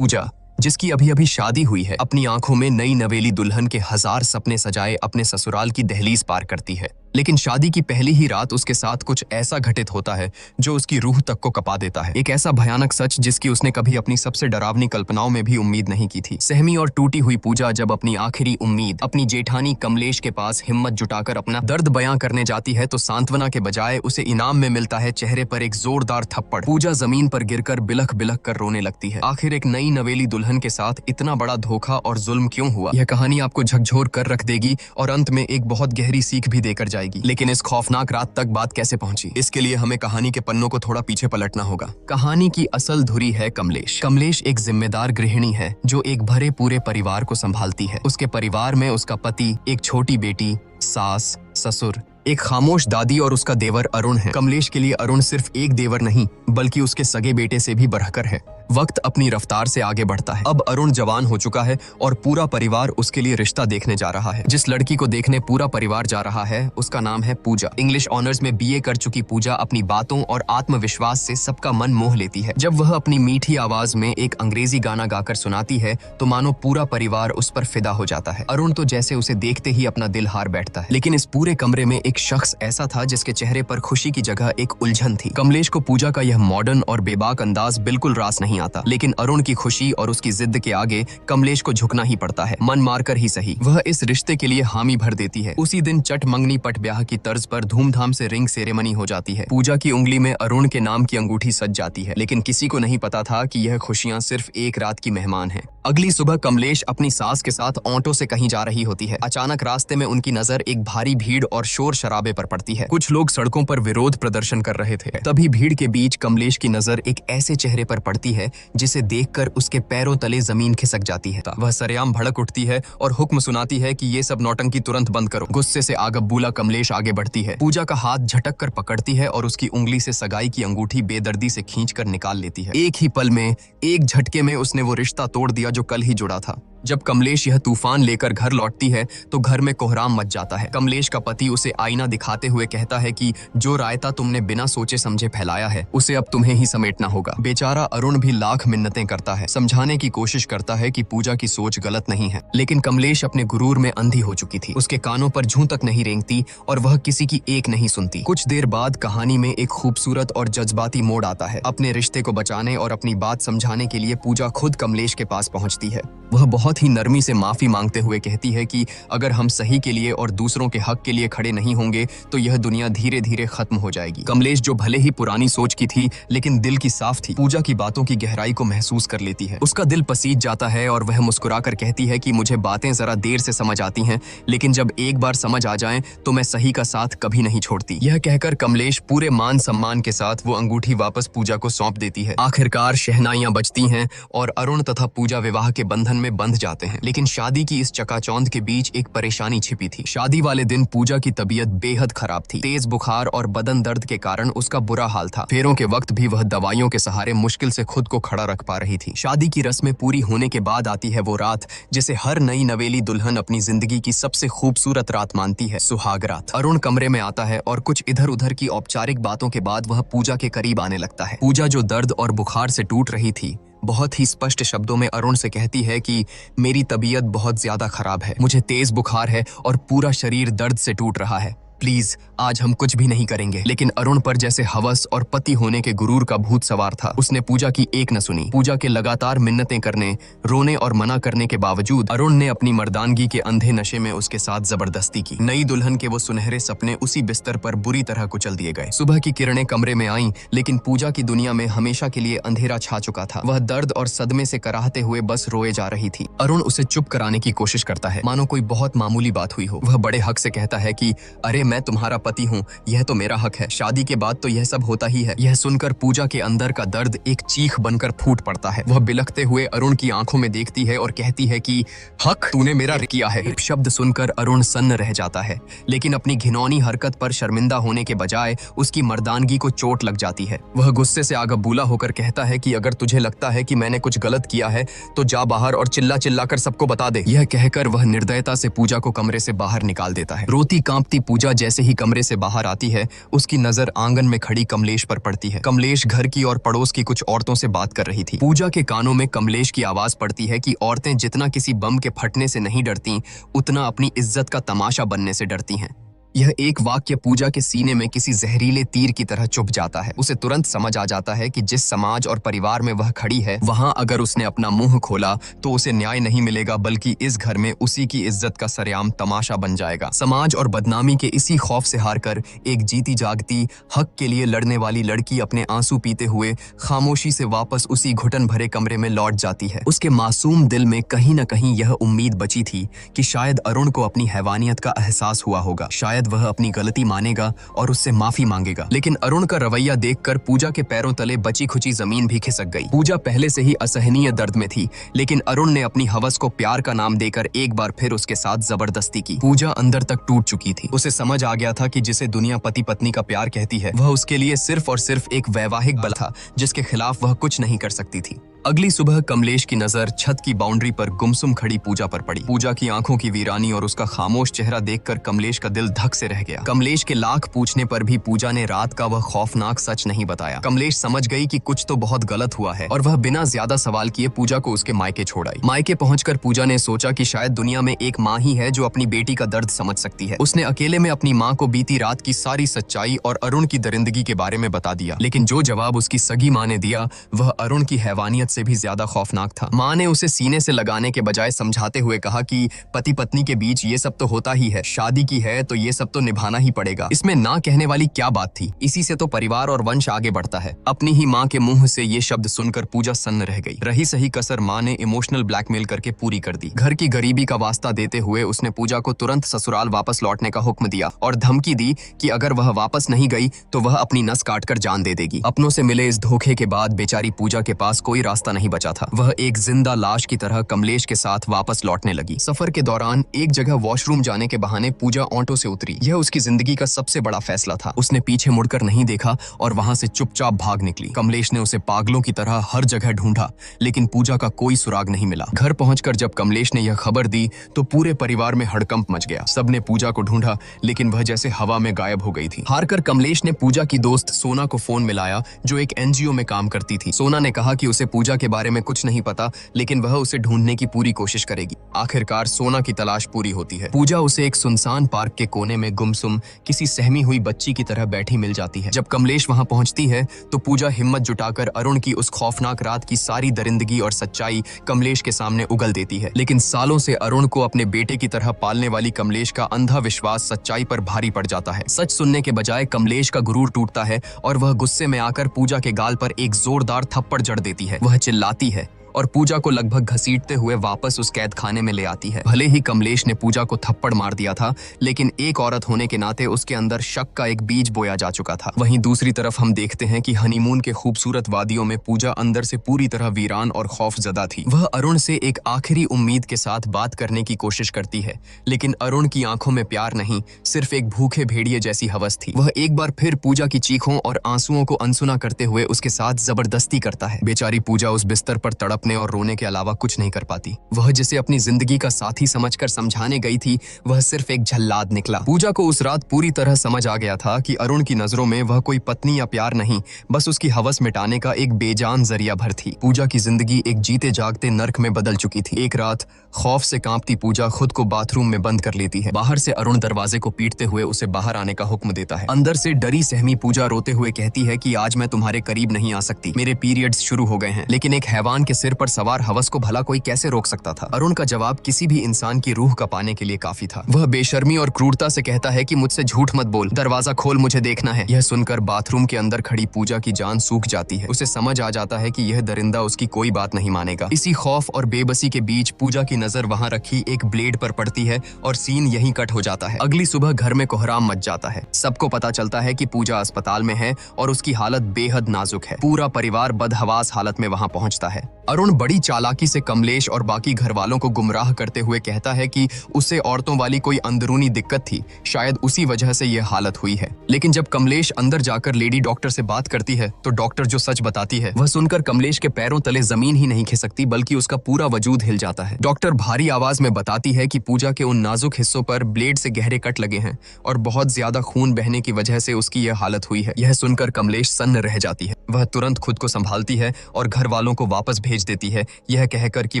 पूजा, जिसकी अभी अभी शादी हुई है, अपनी आंखों में नई नवेली दुल्हन के हजार सपने सजाए अपने ससुराल की दहलीज पार करती है। लेकिन शादी की पहली ही रात उसके साथ कुछ ऐसा घटित होता है जो उसकी रूह तक को कपा देता है। एक ऐसा भयानक सच जिसकी उसने कभी अपनी सबसे डरावनी कल्पनाओं में भी उम्मीद नहीं की थी। सहमी और टूटी हुई पूजा जब अपनी आखिरी उम्मीद अपनी जेठानी कमलेश के पास हिम्मत जुटाकर अपना दर्द बयां करने जाती है तो सांत्वना के बजाय उसे इनाम में मिलता है चेहरे पर एक जोरदार थप्पड़। पूजा जमीन पर गिरकर बिलख बिलख कर रोने लगती है। आखिर एक नई नवेली दुल्हन के साथ इतना बड़ा धोखा और जुल्म क्यों हुआ? यह कहानी आपको झकझोर कर रख देगी और अंत में एक बहुत गहरी सीख भी देकर जाएगी। लेकिन इस खौफनाक रात तक बात कैसे पहुंची, इसके लिए हमें कहानी के पन्नों को थोड़ा पीछे पलटना होगा। कहानी की असल धुरी है कमलेश। कमलेश एक जिम्मेदार गृहिणी है जो एक भरे पूरे परिवार को संभालती है। उसके परिवार में उसका पति, एक छोटी बेटी, सास, ससुर, एक खामोश दादी और उसका देवर अरुण है। कमलेश के लिए अरुण सिर्फ एक देवर नहीं बल्कि उसके सगे बेटे से भी बढ़कर है। वक्त अपनी रफ्तार से आगे बढ़ता है। अब अरुण जवान हो चुका है और पूरा परिवार उसके लिए रिश्ता देखने जा रहा है। जिस लड़की को देखने पूरा परिवार जा रहा है उसका नाम है पूजा। इंग्लिश ऑनर्स में बीए कर चुकी पूजा अपनी बातों और आत्मविश्वास से सबका मन मोह लेती है। जब वह अपनी मीठी आवाज में एक अंग्रेजी गाना गाकर सुनाती है तो मानो पूरा परिवार उस पर फिदा हो जाता है। अरुण तो जैसे उसे देखते ही अपना दिल हार बैठता है। लेकिन इस पूरे कमरे में एक शख्स ऐसा था जिसके चेहरे पर खुशी की जगह एक उलझन थी। कमलेश को पूजा का यह मॉडर्न और बेबाक अंदाज बिल्कुल रास नहीं आता, लेकिन अरुण की खुशी और उसकी जिद के आगे कमलेश को झुकना ही पड़ता है। मन मारकर ही सही वह इस रिश्ते के लिए हामी भर देती है। उसी दिन चट मंगनी पट ब्याह की तर्ज पर धूमधाम से रिंग सेरेमनी हो जाती है। पूजा की उंगली में अरुण के नाम की अंगूठी सज जाती है, लेकिन किसी को नहीं पता था कि यह खुशियां सिर्फ एक रात की मेहमान हैं। अगली सुबह कमलेश अपनी सास के साथ ऑटो से कहीं जा रही होती है। अचानक रास्ते में उनकी नजर एक भारी भीड़ और शोर शराबे पर पड़ती है। कुछ लोग सड़कों पर विरोध प्रदर्शन कर रहे थे। तभी भीड़ के बीच कमलेश की नजर एक ऐसे चेहरे पर पड़ती है जिसे देखकर उसके पैरों तले जमीन खिसक जाती है। वह सरेआम भड़क उठती है और हुक्म सुनाती है कि ये सब नौटंकी तुरंत बंद करो। गुस्से से आगबूला कमलेश आगे बढ़ती है। पूजा का हाथ झटक कर पकड़ती है और उसकी उंगली से सगाई की अंगूठी बेदर्दी से खींचकर निकाल लेती है। एक ही पल में, एक झटके में उसने वो रिश्ता तोड़ दिया जो कल ही जुड़ा था। जब कमलेश यह तूफान लेकर घर लौटती है तो घर में कोहराम मच जाता है। कमलेश का पति उसे आईना दिखाते हुए कहता है कि जो रायता तुमने बिना सोचे समझे फैलाया है उसे अब तुम्हें ही समेटना होगा। बेचारा अरुण भी लाख मिन्नतें करता है, समझाने की कोशिश करता है कि पूजा की सोच गलत नहीं है, लेकिन कमलेश अपने गुरूर में अंधी हो चुकी थी। उसके कानों पर जूं तक नहीं रेंगती और वह किसी की एक नहीं सुनती। कुछ देर बाद कहानी में एक खूबसूरत और जज्बाती मोड़ आता है। अपने रिश्ते को बचाने और अपनी बात समझाने के लिए पूजा खुद कमलेश के पास पहुंचती है। वह बहुत ही नरमी से माफी मांगते हुए कहती है कि अगर हम सही के लिए और दूसरों के हक के लिए खड़े नहीं होंगे तो यह दुनिया धीरे धीरे खत्म हो जाएगी। कमलेश जो भले ही पुरानी सोच की थी लेकिन दिल की साफ थी, पूजा की बातों की गहराई को महसूस कर लेती है। उसका दिल पसीज जाता है और वह मुस्कुराकर कहती है कि मुझे बातें जरा देर से समझ आती हैं, लेकिन जब एक बार समझ आ जाएं तो मैं सही का साथ कभी नहीं छोड़ती। यह कहकर कमलेश पूरे मान सम्मान के साथ वो अंगूठी वापस पूजा को सौंप देती है। आखिरकार शहनाइयां बजती हैं और अरुण तथा पूजा विवाह के बंधन में बंध जाते हैं। लेकिन शादी की इस चकाचौंध के बीच एक परेशानी छिपी थी। शादी वाले दिन पूजा की तबीयत बेहद खराब थी। तेज बुखार और बदन दर्द के कारण उसका बुरा हाल था। फेरों के वक्त भी वह दवाइयों के सहारे मुश्किल से खुद को खड़ा रख पा रही थी। शादी की रस्में पूरी होने के बाद आती है वो रात जिसे हर नई नवेली दुल्हन अपनी जिंदगी की सबसे खूबसूरत रात मानती है, सुहाग रात। अरुण कमरे में आता है और कुछ इधर उधर की औपचारिक बातों के बाद वह पूजा के करीब आने लगता है। पूजा जो दर्द और बुखार से टूट रही थी बहुत ही स्पष्ट शब्दों में अरुण से कहती है कि मेरी तबीयत बहुत ज्यादा खराब है, मुझे तेज बुखार है और पूरा शरीर दर्द से टूट रहा है। प्लीज आज हम कुछ भी नहीं करेंगे। लेकिन अरुण पर जैसे हवस और पति होने के गुरूर का भूत सवार था। उसने पूजा की एक न सुनी। पूजा के लगातार मिन्नतें करने, रोने और मना करने के बावजूद अरुण ने अपनी मर्दानगी के अंधे नशे में उसके साथ जबरदस्ती की। नई दुल्हन के वो सुनहरे सपने उसी बिस्तर पर बुरी तरह कुचल दिए गए। सुबह की किरणें कमरे में आईं, लेकिन पूजा की दुनिया में हमेशा के लिए अंधेरा छा चुका था। वह दर्द और सदमे से कराहते हुए बस रोए जा रही थी। अरुण उसे चुप कराने की कोशिश करता है, मानो कोई बहुत मामूली बात हुई हो। वह बड़े हक से कहता है कि अरे मैं तुम्हारा पति हूँ, यह तो मेरा हक है। शादी के बाद तो यह सब होता ही है। यह सुनकर पूजा के अंदर का दर्द एक चीख बनकर फूट पड़ता है। वह बिलखते हुए अरुण की आंखों में देखती है और कहती है कि हक तूने मेरा किया है। शब्द सुनकर अरुण सन्न रह जाता है, लेकिन अपनी घिनौनी हरकत पर शर्मिंदा होने के बजाय उसकी मर्दानगी को चोट लग जाती है। वह गुस्से से आगबूला होकर कहता है कि अगर तुझे लगता है कि मैंने कुछ गलत किया है तो जा बाहर और चिल्ला चिल्लाकर सबको बता दे। यह कहकर वह निर्दयता से पूजा को कमरे से बाहर निकाल देता है। रोती कांपती पूजा जैसे ही कमरे से बाहर आती है, उसकी नजर आंगन में खड़ी कमलेश पर पड़ती है। कमलेश घर की और पड़ोस की कुछ औरतों से बात कर रही थी। पूजा के कानों में कमलेश की आवाज पड़ती है कि औरतें जितना किसी बम के फटने से नहीं डरती, उतना अपनी इज्जत का तमाशा बनने से डरती हैं। यह एक वाक्य पूजा के सीने में किसी जहरीले तीर की तरह चुभ जाता है। उसे तुरंत समझ आ जाता है कि जिस समाज और परिवार में वह खड़ी है, वहां अगर उसने अपना मुंह खोला तो उसे न्याय नहीं मिलेगा, बल्कि इस घर में उसी की इज्जत का सरेआम तमाशा बन जाएगा। समाज और बदनामी के इसी खौफ से हारकर एक जीती जागती हक के लिए लड़ने वाली लड़की अपने आंसू पीते हुए खामोशी से वापस उसी घुटन भरे कमरे में लौट जाती है। उसके मासूम दिल में कहीं न कहीं यह उम्मीद बची थी कि शायद अरुण को अपनी हैवानियत का एहसास हुआ होगा, शायद वह अपनी गलती मानेगा और उससे माफी मांगेगा। लेकिन अरुण का रवैया देखकर पूजा के पैरों तले बची खुची जमीन भी खिसक गई। पूजा पहले से ही असहनीय दर्द में थी, लेकिन अरुण ने अपनी हवस को प्यार का नाम देकर एक बार फिर उसके साथ जबरदस्ती की। पूजा अंदर तक टूट चुकी थी। उसे समझ आ गया था कि जिसे दुनिया पति पत्नी का प्यार कहती है, वह उसके लिए सिर्फ और सिर्फ एक वैवाहिक बल था, जिसके खिलाफ वह कुछ नहीं कर सकती थी। अगली सुबह कमलेश की नजर छत की बाउंड्री पर गुमसुम खड़ी पूजा पर पड़ी। पूजा की आंखों की वीरानी और उसका खामोश चेहरा देखकर कमलेश का दिल धक से रह गया। कमलेश के लाख पूछने पर भी पूजा ने रात का वह खौफनाक सच नहीं बताया। कमलेश समझ गई कि कुछ तो बहुत गलत हुआ है और वह बिना ज्यादा सवाल किए पूजा को उसके मायके छोड़ आई। मायके पहुंचकर पूजा ने सोचा कि शायद दुनिया में एक माँ ही है जो अपनी बेटी का दर्द समझ सकती है। उसने अकेले में अपनी माँ को बीती रात की सारी सच्चाई और अरुण की दरिंदगी के बारे में बता दिया। लेकिन जो जवाब उसकी सगी माँ ने दिया, वह अरुण की हैवानियत से भी ज्यादा खौफनाक था। माँ ने उसे सीने से लगाने के बजाय समझाते हुए कहा कि पति पत्नी के बीच ये सब तो होता ही है, शादी की है तो ये सब तो निभाना ही पड़ेगा। इसमें ना कहने वाली क्या बात थी? इसी से तो परिवार और वंश आगे बढ़ता है। अपनी ही माँ के मुंह से ये शब्द सुनकर पूजा सन्न रह गई। रही सही कसर माँ ने इमोशनल ब्लैकमेल करके पूरी कर दी। घर की गरीबी का वास्ता देते हुए उसने पूजा को तुरंत ससुराल वापस लौटने का हुक्म दिया और धमकी दी कि अगर वह वापस नहीं गई तो वह अपनी नस काटकर जान दे देगी। अपनों से मिले इस धोखे के बाद बेचारी पूजा के पास कोई रास्ता नहीं बचा था। वह एक जिंदा लाश की तरह कमलेश के साथ वापस लौटने लगी। सफर के दौरान एक जगह वॉशरूम जाने के बहाने पूजा ऑटो से उतरी। यह उसकी जिंदगी का सबसे बड़ा फैसला था। उसने पीछे मुड़कर नहीं देखा और वहां से चुपचाप भाग निकली। कमलेश ने उसे पागलों की तरह हर जगह ढूंढा, लेकिन पूजा का कोई सुराग नहीं मिला। घर पहुंचकर जब कमलेश ने यह खबर दी तो पूरे परिवार में हड़कंप मच गया। सबने पूजा को ढूंढा, लेकिन वह जैसे हवा में गायब हो गई थी। हारकर कमलेश ने पूजा की दोस्त सोना को फोन मिलाया, जो एक एनजीओ में काम करती थी। सोना ने कहा कि उसे पूजा के बारे में कुछ नहीं पता, लेकिन वह उसे ढूंढने की पूरी कोशिश करेगी। आखिरकार सोना की तलाश पूरी होती है। पूजा उसे एक सुनसान पार्क के कोने में गुमसुम किसी सहमी हुई बच्ची की तरह बैठी मिल जाती है। जब कमलेश वहां पहुंचती है तो पूजा हिम्मत जुटाकर अरुण की उस खौफनाक रात की सारी दरिंदगी और सच्चाई कमलेश के सामने उगल देती है। लेकिन सालों से अरुण को अपने बेटे की तरह पालने वाली कमलेश का अंधा विश्वास सच्चाई पर भारी पड़ जाता है। सच सुनने के बजाय कमलेश का गुरूर टूटता है और वह गुस्से में आकर पूजा के गाल पर एक जोरदार थप्पड़ जड़ देती है। वह चिल्लाती है और पूजा को लगभग घसीटते हुए वापस उस कैद खाने में ले आती है। भले ही कमलेश ने पूजा को थप्पड़ मार दिया था, लेकिन एक औरत होने के नाते उसके अंदर शक का एक बीज बोया जा चुका था। वहीं दूसरी तरफ हम देखते हैं कि हनीमून के खूबसूरत वादियों में पूजा अंदर से पूरी तरह वीरान और खौफजदा थी। वह अरुण से एक आखिरी उम्मीद के साथ बात करने की कोशिश करती है, लेकिन अरुण की आंखों में प्यार नहीं, सिर्फ एक भूखे भेड़िए जैसी हवस थी। वह एक बार फिर पूजा की चीखों और आंसुओं को अनसुना करते हुए उसके साथ जबरदस्ती करता है। बेचारी पूजा उस बिस्तर पर तड़पने और रोने के अलावा कुछ नहीं कर पाती। वह जिसे अपनी जिंदगी का साथी समझकर समझाने गई थी, वह सिर्फ एक झल्लाद निकला। पूजा को उस रात पूरी तरह समझ आ गया था कि अरुण की नजरों में वह कोई पत्नी या प्यार नहीं, बस उसकी हवस मिटाने का एक बेजान जरिया भर थी। पूजा की जिंदगी एक जीते जागते नर्क में बदल चुकी थी। एक रात खौफ से कांपती पूजा खुद को बाथरूम में बंद कर लेती है। बाहर से अरुण दरवाजे को पीटते हुए उसे बाहर आने का हुक्म देता है। अंदर से डरी सहमी पूजा रोते हुए कहती है कि आज मैं तुम्हारे करीब नहीं आ सकती, मेरे पीरियड्स शुरू हो गए हैं। लेकिन एक हैवान के सिर पर सवार हवस को भला कोई कैसे रोक सकता था? अरुण का जवाब किसी भी इंसान की रूह का पाने के लिए काफी था। वह बेशर्मी और क्रूरता से कहता है कि मुझसे झूठ मत बोल, दरवाजा खोल, मुझे देखना है। यह सुनकर बाथरूम के अंदर खड़ी पूजा की जान सूख जाती है। उसे समझ आ जाता है कि यह दरिंदा उसकी कोई बात नहीं मानेगा। इसी खौफ और बेबसी के बीच पूजा की नजर वहां रखी एक ब्लेड पर पड़ती है और सीन यहीं कट हो जाता है। अगली सुबह घर में कोहराम मच जाता है। सबको पता चलता है कि पूजा अस्पताल में है और उसकी हालत बेहद नाजुक है। पूरा परिवार बदहवास हालत में वहां पहुंचता है। अरुण अरुण बड़ी चालाकी से कमलेश और बाकी घर वालों को गुमराह करते हुए कहता है कि उसे औरतों वाली कोई अंदरूनी दिक्कत थी, शायद उसी वजह से यह हालत हुई है। लेकिन जब कमलेश अंदर जाकर लेडी डॉक्टर से बात करती है तो डॉक्टर जो सच बताती है वह सुनकर कमलेश के पैरों तले जमीन ही नहीं खिसकती बल्कि उसका पूरा वजूद हिल जाता है। डॉक्टर भारी आवाज में बताती है कि पूजा के उन नाजुक हिस्सों पर ब्लेड से गहरे कट लगे हैं और बहुत ज्यादा खून बहने की वजह से उसकी यह हालत हुई है। यह सुनकर कमलेश सन्न रह जाती है। वह तुरंत खुद को संभालती है और घर वालों को वापस भेज देती है, यह कहकर कि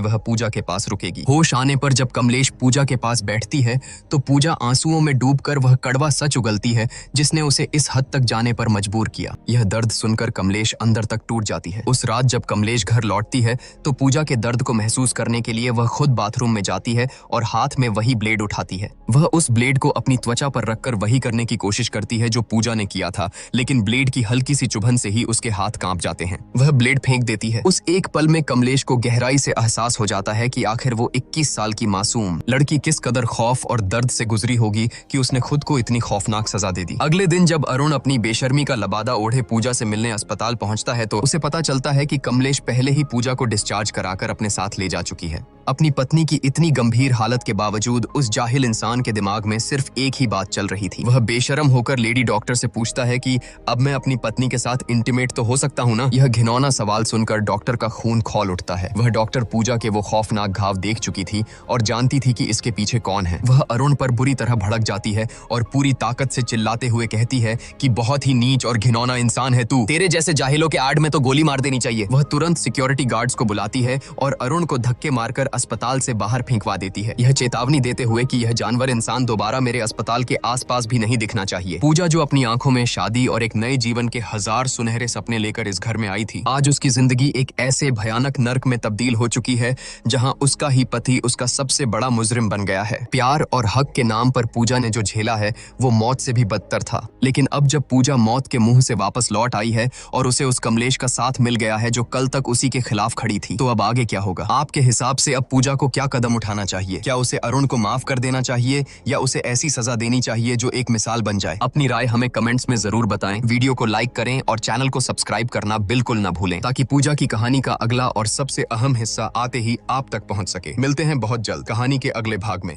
वह पूजा के पास रुकेगी। होश आने पर जब कमलेश पूजा के पास बैठती है तो पूजा आंसुओं में डूबकर वह कड़वा सच उगलती है जिसने उसे इस हद तक जाने पर मजबूर किया। यह दर्द सुनकर कमलेश अंदर तक टूट जाती है। उस रात जब कमलेश घर लौटती है तो पूजा के दर्द को महसूस करने के लिए वह खुद बाथरूम में जाती है और हाथ में वही ब्लेड उठाती है। वह उस ब्लेड को अपनी त्वचा पर रखकर वही करने की कोशिश करती है जो पूजा ने किया था, लेकिन ब्लेड की हल्की सी चुभन से ही उसके हाथ कांप जाते हैं। वह ब्लेड फेंक देती है। उस एक पल में कमलेश को गहराई से एहसास हो जाता है कि आखिर वो 21 साल की मासूम लड़की किस कदर खौफ और दर्द से गुजरी होगी कि उसने खुद को इतनी खौफनाक सजा दे दी। अगले दिन जब अरुण अपनी बेशर्मी का लबादा ओढ़े पूजा से मिलने अस्पताल पहुंचता है तो उसे पता चलता है कि कमलेश पहले ही पूजा को डिस्चार्ज कराकर अपने साथ ले जा चुकी है। अपनी पत्नी की इतनी गंभीर हालत के बावजूद उस जाहिल इंसान के दिमाग में सिर्फ एक ही बात चल रही थी। वह बेशरम होकर लेडी डॉक्टर से पूछता है कि अब मैं अपनी पत्नी के साथ इंटीमेट तो हो सकता हूँ ना? यह घिनौना सवाल सुनकर डॉक्टर का खून खौल उठता है। वह डॉक्टर पूजा के वो खौफनाक घाव देख चुकी थी और जानती थी कि इसके पीछे कौन है। वह अरुण पर बुरी तरह भड़क जाती है और पूरी ताकत से चिल्लाते हुए कहती है कि बहुत ही नीच और घिनौना इंसान है तू, तेरे जैसे जाहिलों के आड़ में तो गोली मार देनी चाहिए। वह तुरंत सिक्योरिटी गार्ड्स को बुलाती है और अरुण को धक्के मारकर अस्पताल से बाहर फेंकवा देती है, यह चेतावनी देते हुए कि यह जानवर इंसान दोबारा मेरे अस्पताल के आसपास भी नहीं दिखना चाहिए। पूजा जो अपनी आंखों में शादी और एक नए जीवन के 1000 सुनहरे सपने लेकर इस घर में आई थी, आज उसकी जिंदगी एक ऐसे भयानक नर्क में तब्दील हो चुकी है जहां उसका ही पति उसका सबसे बड़ा मुजरिम बन गया है। प्यार और हक के नाम पर पूजा ने जो झेला है वो मौत से भी बदतर था, लेकिन अब जब पूजा मौत के मुंह से वापस लौट आई है और उसे उस कमलेश का साथ मिल गया है जो कल तक उसी के खिलाफ खड़ी थी, तो अब आगे क्या होगा? आपके हिसाब से अब पूजा को क्या कदम उठाना चाहिए? क्या उसे अरुण को माफ कर देना चाहिए या उसे ऐसी सजा देनी चाहिए जो एक मिसाल बन जाए? अपनी राय हमें कमेंट्स में जरूर बताएं। वीडियो को लाइक करें और चैनल को सब्सक्राइब करना बिल्कुल न भूलें ताकि पूजा की कहानी का अगला और सबसे अहम हिस्सा आते ही आप तक पहुंच सके। मिलते हैं बहुत जल्द कहानी के अगले भाग में।